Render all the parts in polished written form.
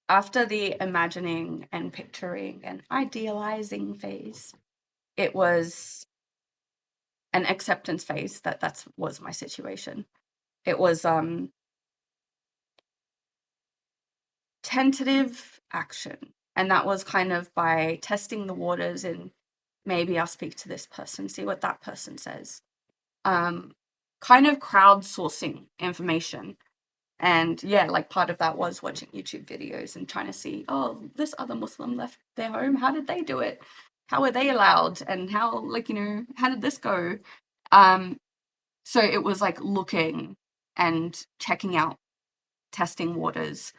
after the imagining and picturing and idealizing phase, it was an acceptance phase that was my situation. It was tentative action. And that was kind of by testing the waters and maybe I'll speak to this person, see what that person says. Um, Kind of crowdsourcing information. And yeah, like part of that was watching YouTube videos and trying to see, oh, this other Muslim left their home. How did they do it? How were they allowed? And how, like, how did this go? Um, so it was like looking and checking out, testing waters,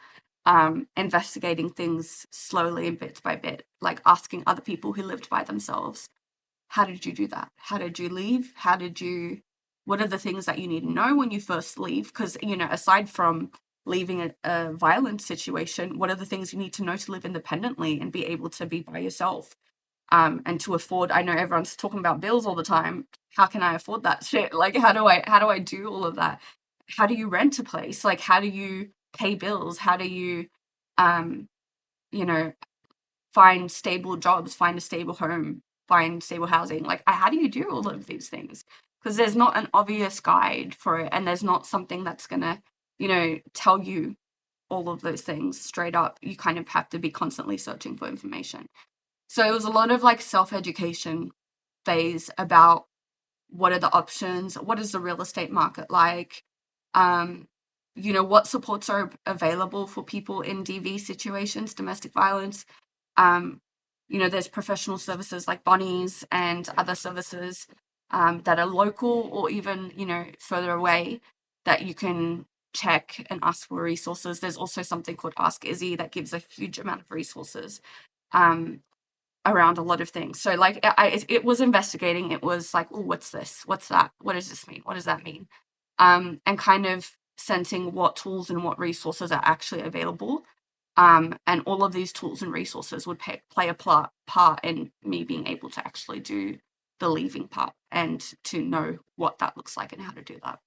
investigating things slowly and bit by bit, like asking other people who lived by themselves, how did you do that? How did you leave? What are the things that you need to know when you first leave? Because, aside from leaving a violent situation, what are the things you need to know to live independently and be able to be by yourself? And to afford, I know everyone's talking about bills all the time. How can I afford that shit? Like, how do I do all of that? How do you rent a place? Like, how do you pay bills? How do you, um, you know, find stable jobs, find a stable home, find stable housing? Like, how do you do all of these things? Because there's not an obvious guide for it, and there's not something that's gonna, tell you all of those things straight up. You kind of have to be constantly searching for information. So it was a lot of like self-education phase about what are the options, what is the real estate market like, um, what supports are available for people in DV situations, domestic violence. Um, there's professional services like Bonnie's and other services that are local or even, further away that you can check and ask for resources. There's also something called Ask Izzy that gives a huge amount of resources. Um, Around a lot of things. So like it was investigating. It was like, oh, what's this? What's that? What does this mean? What does that mean? And kind of sensing what tools and what resources are actually available. And all of these tools and resources would play a part in me being able to actually do the leaving part and to know what that looks like and how to do that.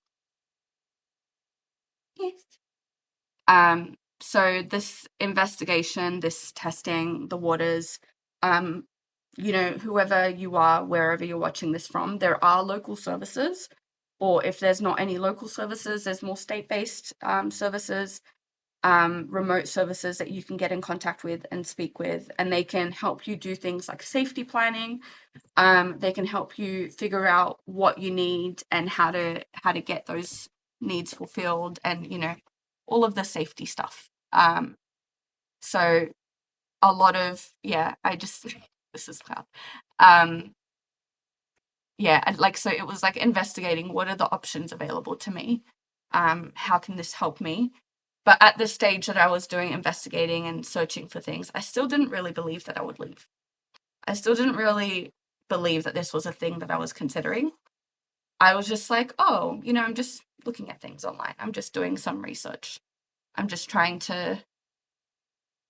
Yes. So this investigation, this testing the waters, um, whoever you are, wherever you're watching this from, there are local services, or if there's not any local services, there's more state-based services, remote services that you can get in contact with and speak with, and they can help you do things like safety planning. They can help you figure out what you need and how to get those needs fulfilled, and all of the safety stuff. So a lot of, yeah, I just this is loud. Um, yeah, like, so it was like investigating what are the options available to me. How can this help me? But at the stage that I was doing investigating and searching for things, I still didn't really believe that I would leave. I still didn't really believe that this was a thing that I was considering. I was just like, oh, I'm just looking at things online. I'm just doing some research. I'm just trying to,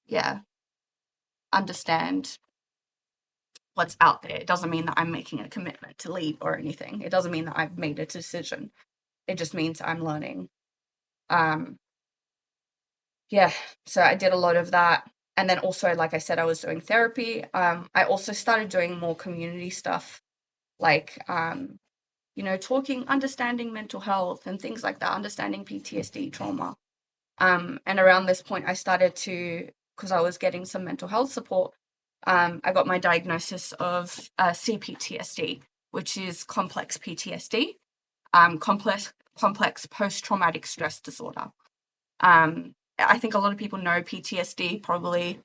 yeah, understand what's out there. It doesn't mean that I'm making a commitment to leave or anything. It doesn't mean that I've made a decision. It just means I'm learning. Um, yeah, so I did a lot of that. And then also, like I said, I was doing therapy. I also started doing more community stuff, like, talking, understanding mental health and things like that, understanding PTSD, trauma. And around this point, I started to, because I was getting some mental health support, I got my diagnosis of CPTSD, which is complex PTSD, complex post-traumatic stress disorder. I think a lot of people know PTSD probably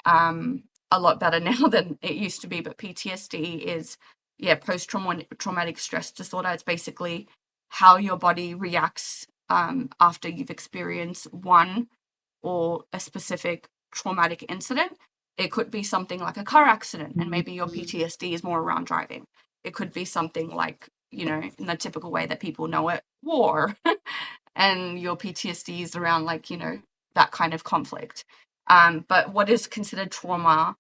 a lot better now than it used to be, but PTSD is, yeah, post-traumatic stress disorder. It's basically how your body reacts after you've experienced one or a specific traumatic incident. It could be something like a car accident, and maybe your PTSD is more around driving. It could be something like, in the typical way that people know it, war, and your PTSD is around, like, that kind of conflict. But what is considered trauma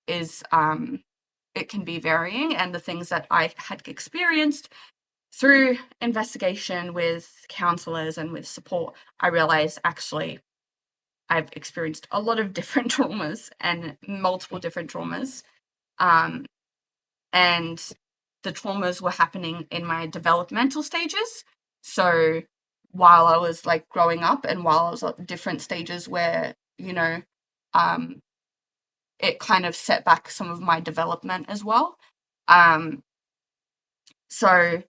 is, it can be varying, and the things that I had experienced through investigation with counselors and with support, I realized actually I've experienced a lot of different traumas and multiple different traumas. Um, and the traumas were happening in my developmental stages. So while I was like growing up and while I was at different stages where, um, it kind of set back some of my development as well. Um, so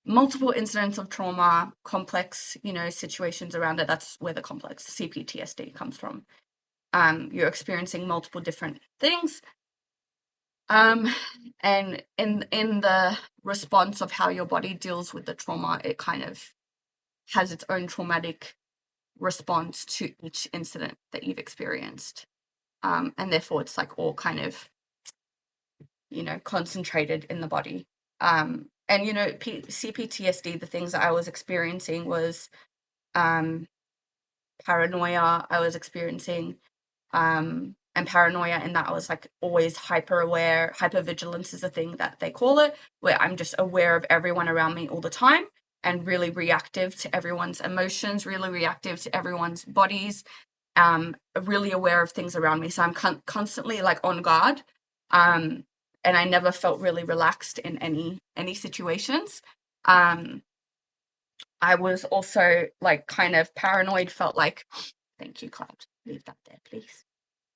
multiple incidents of trauma, complex, situations around it. That's where the complex CPTSD comes from. You're experiencing multiple different things. And in the response of how your body deals with the trauma, it kind of has its own traumatic response to each incident that you've experienced. And therefore it's like all kind of, concentrated in the body. And CPTSD, the things that I was experiencing was paranoia. I was experiencing and paranoia in that I was like always hyper aware. Hypervigilance is a thing that they call it, where I'm just aware of everyone around me all the time and really reactive to everyone's emotions, really reactive to everyone's bodies, really aware of things around me. So I'm constantly like on guard. And I never felt really relaxed in any situations. I was also like kind of paranoid, felt like, thank you, Cloud, leave that there, please.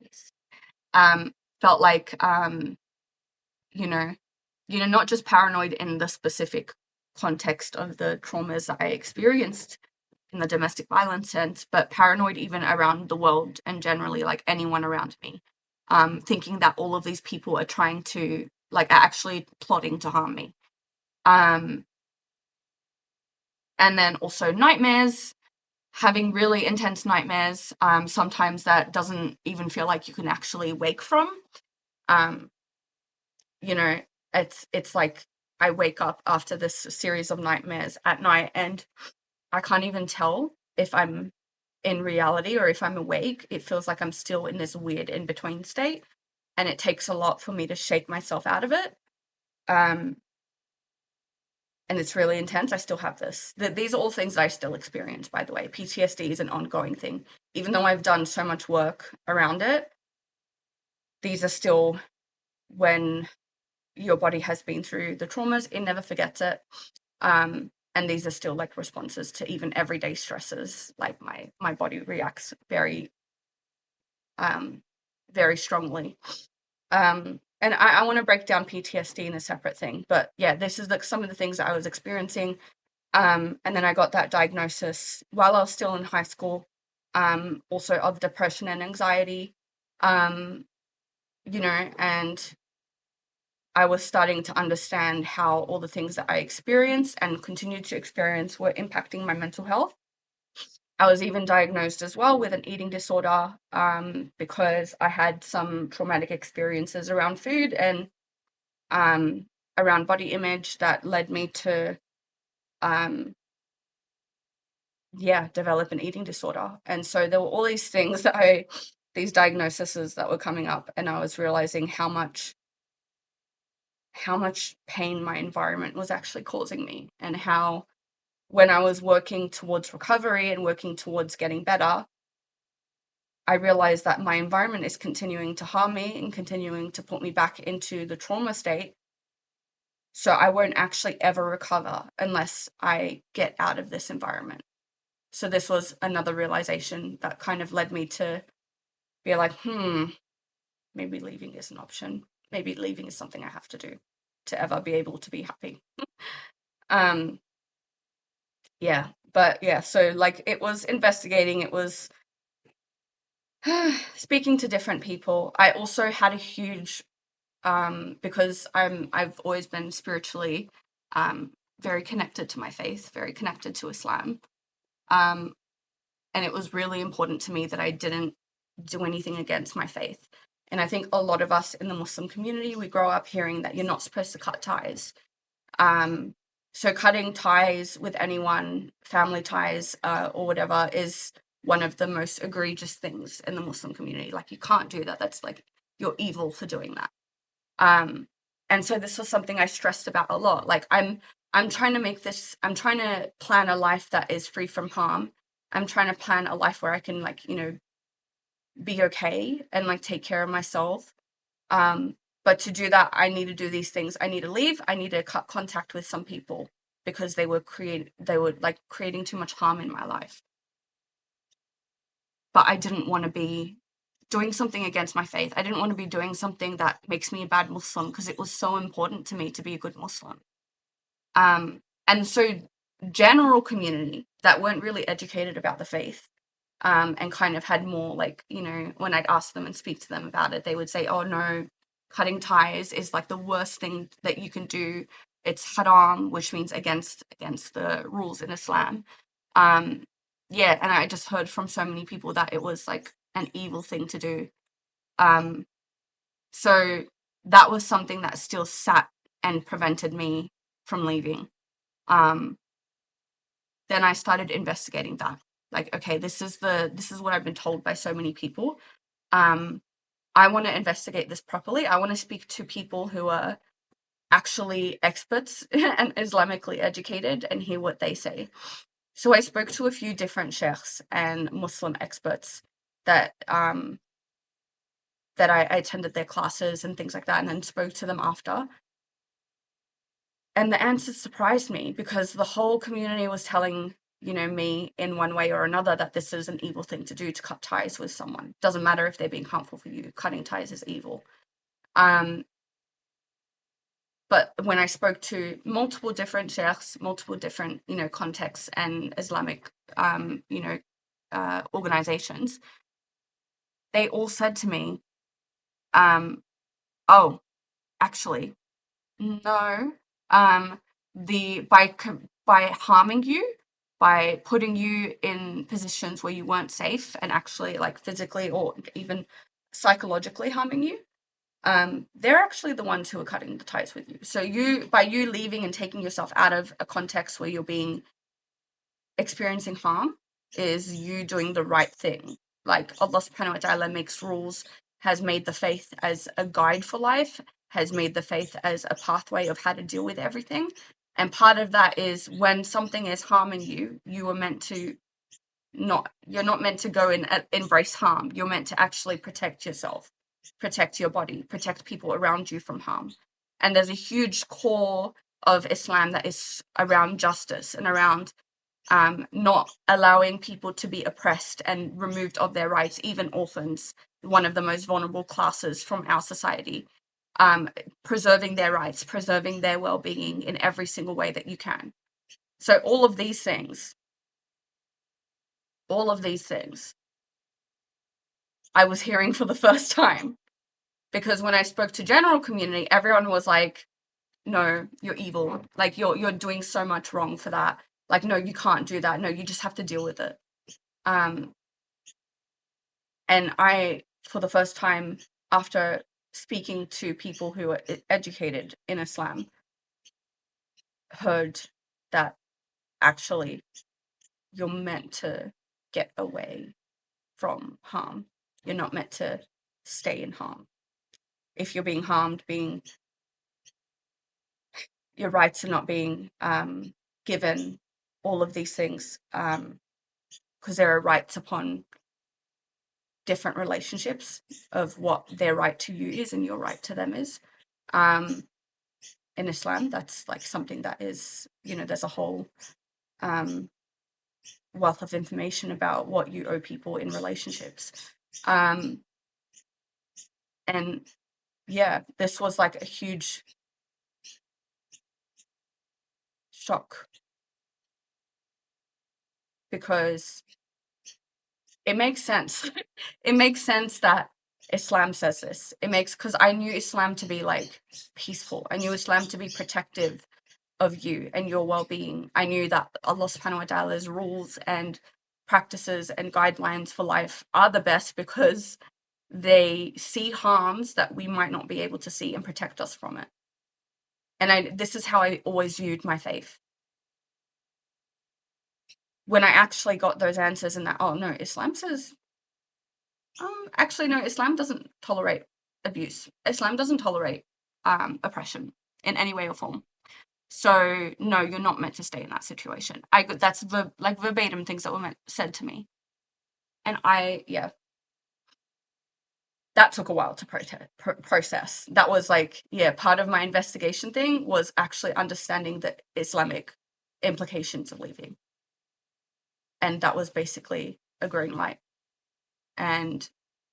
Yes. Felt like, not just paranoid in the specific context of the traumas that I experienced in the domestic violence sense, but paranoid even around the world and generally like anyone around me. Thinking that all of these people are trying to, like, are actually plotting to harm me. And then also nightmares, having really intense nightmares, sometimes that doesn't even feel like you can actually wake from. You know, it's like I wake up after this series of nightmares at night and I can't even tell if I'm in reality or if I'm awake. It feels like I'm still in this weird in-between state, and it takes a lot for me to shake myself out of it. And it's really intense. I still have this. These are all things that I still experience, by the way. PTSD is an ongoing thing. Even though I've done so much work around it, these are still, when your body has been through the traumas, it never forgets it. And these are still like responses to even everyday stresses. Like my body reacts very, very strongly. And I want to break down PTSD in a separate thing, but yeah, this is like some of the things that I was experiencing. And then I got that diagnosis while I was still in high school, also of depression and anxiety, and I was starting to understand how all the things that I experienced and continued to experience were impacting my mental health. I was even diagnosed as well with an eating disorder, because I had some traumatic experiences around food and around body image that led me to, develop an eating disorder. And so there were all these things these diagnoses that were coming up, and I was realizing how much pain my environment was actually causing me, and how when I was working towards recovery and working towards getting better, I realized that my environment is continuing to harm me and continuing to put me back into the trauma state. So I won't actually ever recover unless I get out of this environment. So this was another realization that kind of led me to be like, maybe leaving is an option. Maybe leaving is something I have to do to ever be able to be happy. So like it was investigating, it was speaking to different people. I also had a huge, because I've always been spiritually very connected to my faith, very connected to Islam. And it was really important to me that I didn't do anything against my faith. And I think a lot of us in the Muslim community, we grow up hearing that you're not supposed to cut ties. So cutting ties with anyone, family ties, or whatever, is one of the most egregious things in the Muslim community. Like, you can't do that. That's like, you're evil for doing that. And so this was something I stressed about a lot. Like, I'm trying to plan a life that is free from harm. I'm trying to plan a life where I can, like, be okay and like take care of myself. But to do that, I need to do these things. I need to leave. I need to cut contact with some people because they were like creating too much harm in my life. But I didn't want to be doing something against my faith. I didn't want to be doing something that makes me a bad Muslim because it was so important to me to be a good Muslim. And so general community that weren't really educated about the faith, and kind of had more like, when I'd ask them and speak to them about it, they would say, oh no, cutting ties is like the worst thing that you can do. It's haram, which means against the rules in Islam. Yeah, and I just heard from so many people that it was like an evil thing to do. So that was something that still sat and prevented me from leaving. Then I started investigating that. Like, okay, this is what I've been told by so many people. I want to investigate this properly. I want to speak to people who are actually experts and Islamically educated and hear what they say. So I spoke to a few different sheikhs and Muslim experts that that I attended their classes and things like that, and then spoke to them after. And the answers surprised me because the whole community was telling, me in one way or another that this is an evil thing to do, to cut ties with someone. Doesn't matter if they're being harmful for you, cutting ties is evil. But when I spoke to multiple different sheikhs, multiple different, contexts and Islamic, organizations, they all said to me, oh, actually, no, by harming you, by putting you in positions where you weren't safe and actually like physically or even psychologically harming you, they're actually the ones who are cutting the ties with you. So by you leaving and taking yourself out of a context where you're experiencing harm, is you doing the right thing. Like Allah subhanahu wa ta'ala makes rules, has made the faith as a guide for life, has made the faith as a pathway of how to deal with everything. And part of that is when something is harming you, you're not meant to go and embrace harm. You're meant to actually protect yourself, protect your body, protect people around you from harm. And there's a huge core of Islam that is around justice and around not allowing people to be oppressed and removed of their rights, even orphans, one of the most vulnerable classes from our society, preserving their rights, preserving their well-being in every single way that you can. So all of these things, I was hearing for the first time. Because when I spoke to general community, everyone was like, no, you're evil. Like, you're doing so much wrong for that. Like, no, you can't do that. No, you just have to deal with it. And I, for the first time, after speaking to people who are educated in Islam, heard that actually you're meant to get away from harm. You're not meant to stay in harm. If you're being harmed, your rights are not being given, all of these things, because there are rights upon different relationships of what their right to you is and your right to them is. In Islam, that's like something that is, there's a whole wealth of information about what you owe people in relationships. And yeah, this was like a huge shock because it makes sense. It makes sense that Islam says this. Because I knew Islam to be like peaceful. I knew Islam to be protective of you and your well-being. I knew that Allah subhanahu wa ta'ala's rules and practices and guidelines for life are the best because they see harms that we might not be able to see and protect us from it. And this is how I always viewed my faith. When I actually got those answers and that, oh no, Islam says, actually no, Islam doesn't tolerate abuse. Islam doesn't tolerate oppression in any way or form. So no, you're not meant to stay in that situation. That's verbatim things that were said to me. And yeah. that took a while to process. That was like, yeah, part of my investigation thing was actually understanding the Islamic implications of leaving. And that was basically a green light. And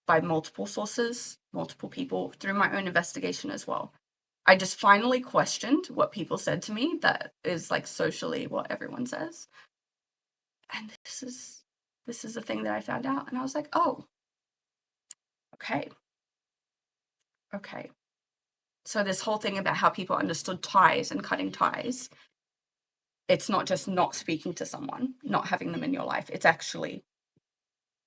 by multiple sources, multiple people, through my own investigation as well. I just finally questioned what people said to me that is like socially what everyone says. And this is a thing that I found out, and I was like, oh, okay. Okay. So this whole thing about how people understood ties and cutting ties, it's not just not speaking to someone, not having them in your life. It's actually,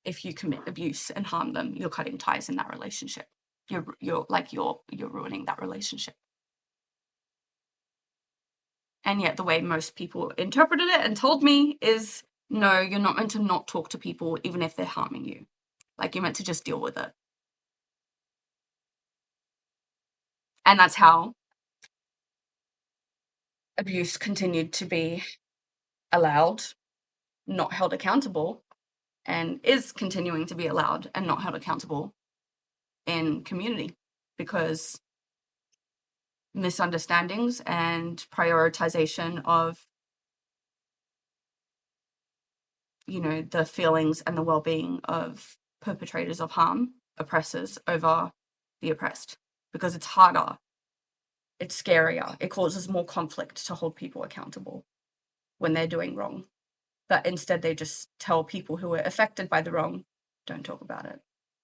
if you commit abuse and harm them, you're cutting ties in that relationship. You're ruining that relationship. And yet the way most people interpreted it and told me is, no, you're not meant to not talk to people even if they're harming you. Like, you're meant to just deal with it. And that's how abuse continued to be allowed, not held accountable, and is continuing to be allowed and not held accountable in community, because misunderstandings and prioritization of, you know, the feelings and the well-being of perpetrators of harm, oppressors, over the oppressed, because it's harder, it's scarier, it causes more conflict to hold people accountable when they're doing wrong. But instead they just tell people who are affected by the wrong, don't talk about it,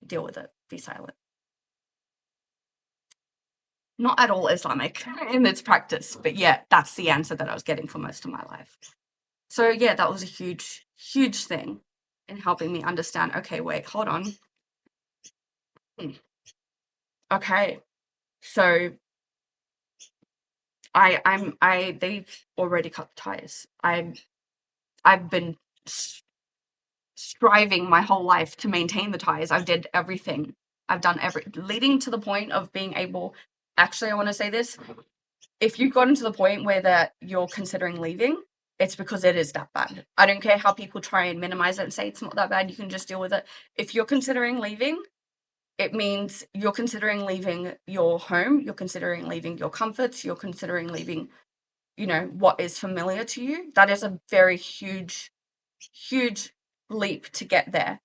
deal with it, be silent. Not at all Islamic in its practice, but yeah, that's the answer that I was getting for most of my life. So yeah, that was a huge, huge thing in helping me understand, okay, wait, hold on. Okay, so they've already cut the ties. I've been striving my whole life to maintain the ties. I've did everything. I've done leading to the point of being able, actually, I want to say this, if you've gotten to the point where that you're considering leaving, it's because it is that bad. I don't care how people try and minimize it and say it's not that bad, you can just deal with it. If you're considering leaving, it means you're considering leaving your home, you're considering leaving your comforts, you're considering leaving, you know, what is familiar to you. That is a very huge, huge leap to get there.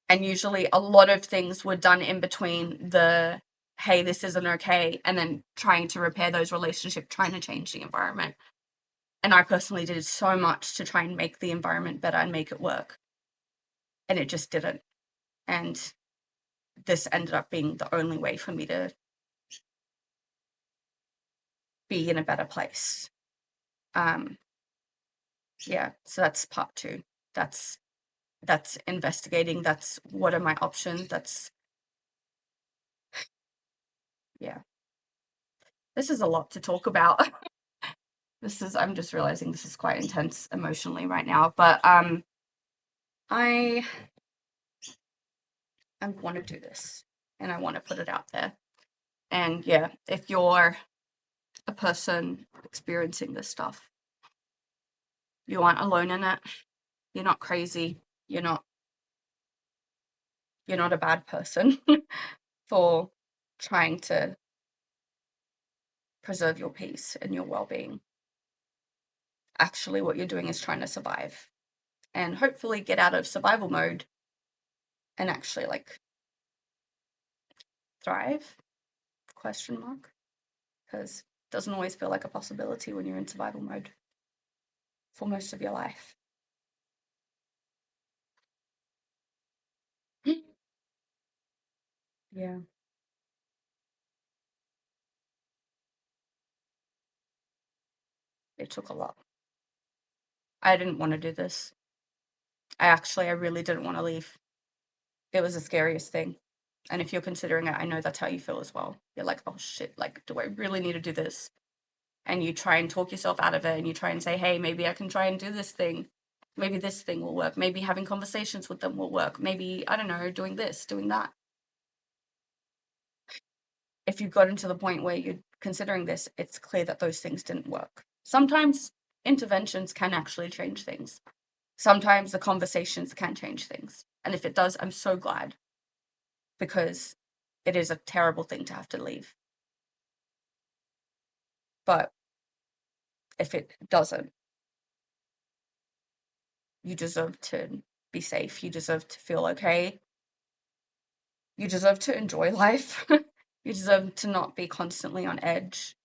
And usually a lot of things were done in between the, hey, this isn't okay, and then trying to repair those relationships, trying to change the environment. And I personally did so much to try and make the environment better and make it work. And it just didn't. And this ended up being the only way for me to be in a better place. Yeah, so that's part 2. That's investigating. That's what are my options. That's, yeah. This is a lot to talk about. I'm just realizing this is quite intense emotionally right now, but I want to do this and I want to put it out there. And yeah, if you're a person experiencing this stuff, you aren't alone in it. You're not crazy. You're not a bad person for trying to preserve your peace and your well-being. Actually, what you're doing is trying to survive and hopefully get out of survival mode and actually like thrive, ? Because it doesn't always feel like a possibility when you're in survival mode for most of your life. Yeah. It took a lot. I didn't want to do this. I really didn't want to leave. It was the scariest thing. And if you're considering it, I know that's how you feel as well. You're like, oh shit, like, do I really need to do this? And you try and talk yourself out of it and you try and say, hey, maybe I can try and do this thing. Maybe this thing will work. Maybe having conversations with them will work. Maybe, I don't know, doing this, doing that. If you've gotten to the point where you're considering this, it's clear that those things didn't work. Sometimes interventions can actually change things. Sometimes the conversations can change things. And if it does, I'm so glad, because it is a terrible thing to have to leave. But if it doesn't, you deserve to be safe. You deserve to feel okay. You deserve to enjoy life. You deserve to not be constantly on edge.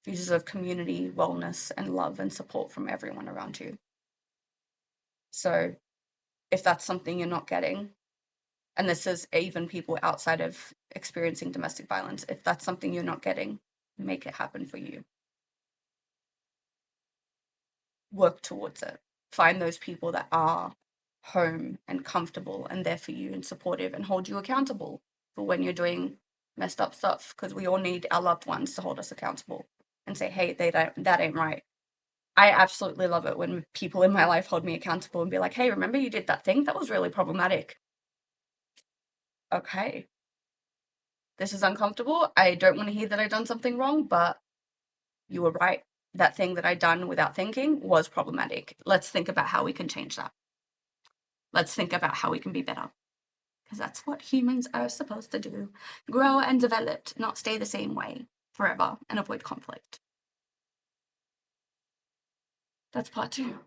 You deserve community, wellness, and love and support from everyone around you. So if that's something you're not getting, and this is even people outside of experiencing domestic violence, if that's something you're not getting, make it happen for you. Work towards it. Find those people that are home and comfortable and there for you and supportive and hold you accountable for when you're doing messed up stuff, because we all need our loved ones to hold us accountable and say, hey, that ain't right. I absolutely love it when people in my life hold me accountable and be like, hey, remember you did that thing? That was really problematic. Okay. This is uncomfortable. I don't want to hear that I've done something wrong, but you were right. That thing that I'd done without thinking was problematic. Let's think about how we can change that. Let's think about how we can be better. Because that's what humans are supposed to do. Grow and develop, not stay the same way forever and avoid conflict. That's part 2.